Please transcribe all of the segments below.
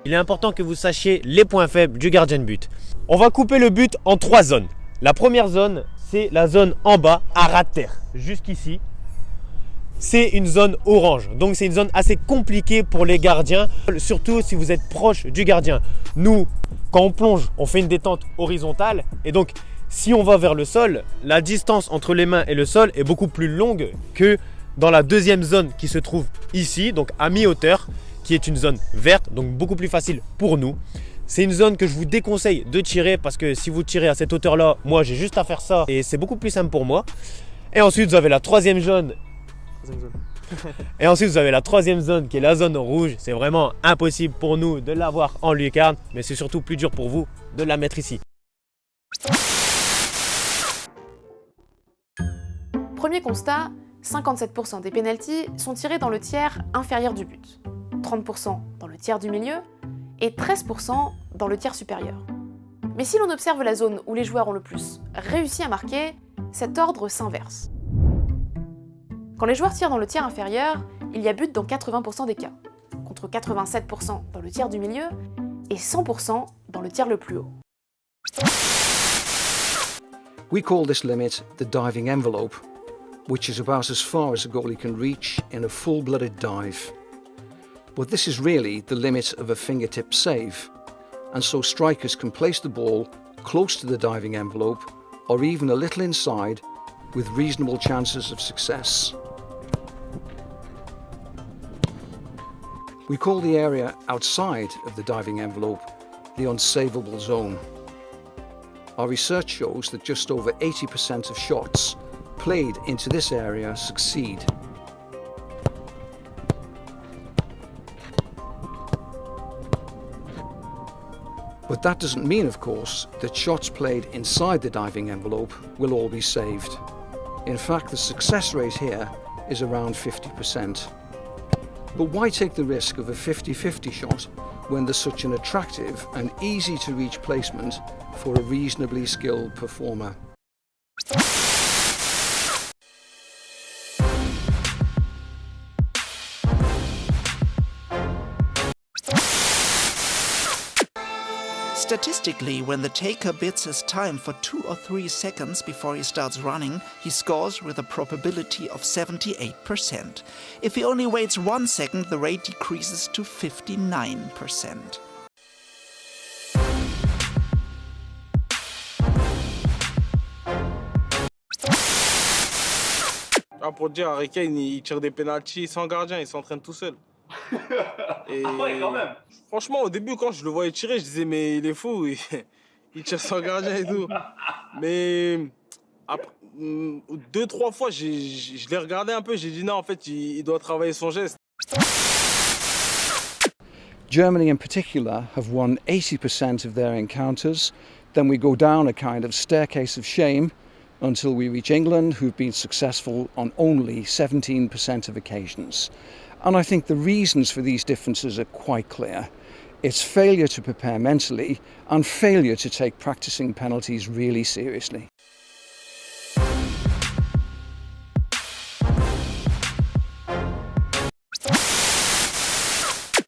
Il est important que vous sachiez les points faibles du gardien de but. On va couper le but en 3 zones. La première zone, c'est la zone en bas, à ras de terre, jusqu'ici. C'est une zone orange, donc c'est une zone assez compliquée pour les gardiens, surtout si vous êtes proche du gardien. Nous, quand on plonge, on fait une détente horizontale et donc si on va vers le sol, la distance entre les mains et le sol est beaucoup plus longue que dans la deuxième zone qui se trouve ici, donc à mi-hauteur, qui est une zone verte, donc beaucoup plus facile pour nous. C'est une zone que je vous déconseille de tirer parce que si vous tirez à cette hauteur-là, moi j'ai juste à faire ça et c'est beaucoup plus simple pour moi. Et ensuite vous avez la troisième zone. Et ensuite vous avez la troisième zone qui est la zone rouge. C'est vraiment impossible pour nous de l'avoir en lucarne, mais c'est surtout plus dur pour vous de la mettre ici. Premier constat, 57% des pénaltys sont tirés dans le tiers inférieur du but, 30% dans le tiers du milieu et 13% dans le tiers supérieur. Mais si l'on observe la zone où les joueurs ont le plus réussi à marquer, cet ordre s'inverse. Quand les joueurs tirent dans le tiers inférieur, il y a but dans 80% des cas, contre 87% dans le tiers du milieu et 100% dans le tiers le plus haut. We call this limit the diving envelope, which is about as far as a goalie can reach in a full-blooded dive. But this is really the limit of a fingertip save, and so strikers can place the ball close to the diving envelope or even a little inside with reasonable chances of success. We call the area outside of the diving envelope the unsavable zone. Our research shows that just over 80% of shots played into this area succeed. But that doesn't mean, of course, that shots played inside the diving envelope will all be saved. In fact, the success rate here is around 50%. But why take the risk of a 50-50 shot when there's such an attractive and easy-to-reach placement for a reasonably skilled performer? Statistically, when the taker bids his time for 2 or 3 seconds before he starts running, he scores with a probability of 78%. If he only waits 1 second, the rate decreases to 59%. Ah, pour te dire, Harry Kane, il tire des pénaltys sans gardien, il s'entraîne tout seul. Et Ah ouais, quand même. franchement, au début, quand je le voyais tirer, je disais, mais il est fou, il tire sans gardien et tout. Mais après, 2-3 fois, je l'ai regardé un peu, j'ai dit non, en fait, il doit travailler son geste. Germany in particular have won 80% of their encounters. Then we go down a kind of staircase of shame until we reach England, who've been successful on only 17% of occasions. And I think the reasons for these differences are quite clear. It's failure to prepare mentally and failure to take practicing penalties really seriously.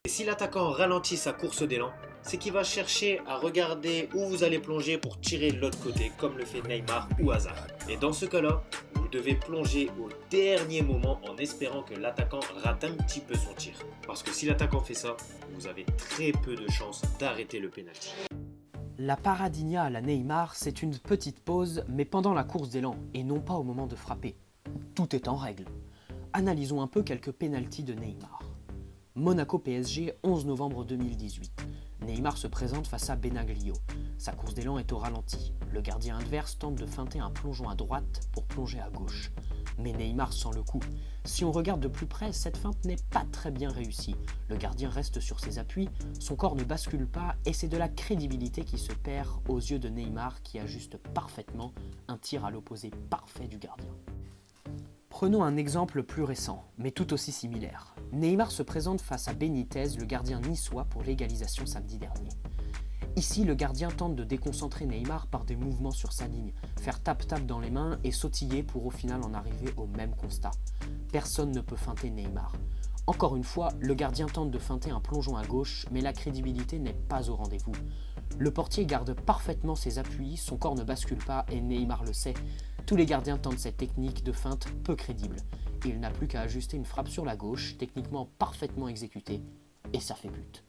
Et si l'attaquant ralentit sa course d'élan, c'est qu'il va chercher à regarder où vous allez plonger pour tirer de l'autre côté, comme le fait Neymar ou Hazard. Et dans ce cas-là, vous devez plonger au dernier moment en espérant que l'attaquant rate un petit peu son tir. Parce que si l'attaquant fait ça, vous avez très peu de chances d'arrêter le pénalty. La paradinha à la Neymar, c'est une petite pause, mais pendant la course d'élan, et non pas au moment de frapper. Tout est en règle. Analysons un peu quelques pénaltys de Neymar. Monaco PSG, 11 novembre 2018. Neymar se présente face à Benaglio. Sa course d'élan est au ralenti. Le gardien adverse tente de feinter un plongeon à droite pour plonger à gauche. Mais Neymar sent le coup. Si on regarde de plus près, cette feinte n'est pas très bien réussie. Le gardien reste sur ses appuis, son corps ne bascule pas et c'est de la crédibilité qui se perd aux yeux de Neymar qui ajuste parfaitement un tir à l'opposé parfait du gardien. Prenons un exemple plus récent, mais tout aussi similaire. Neymar se présente face à Benitez, le gardien niçois, pour l'égalisation samedi dernier. Ici, le gardien tente de déconcentrer Neymar par des mouvements sur sa ligne, faire tap-tap dans les mains et sautiller pour au final en arriver au même constat. Personne ne peut feinter Neymar. Encore une fois, le gardien tente de feinter un plongeon à gauche, mais la crédibilité n'est pas au rendez-vous. Le portier garde parfaitement ses appuis, son corps ne bascule pas et Neymar le sait. Tous les gardiens tentent cette technique de feinte peu crédible. Il n'a plus qu'à ajuster une frappe sur la gauche, techniquement parfaitement exécutée, et ça fait but.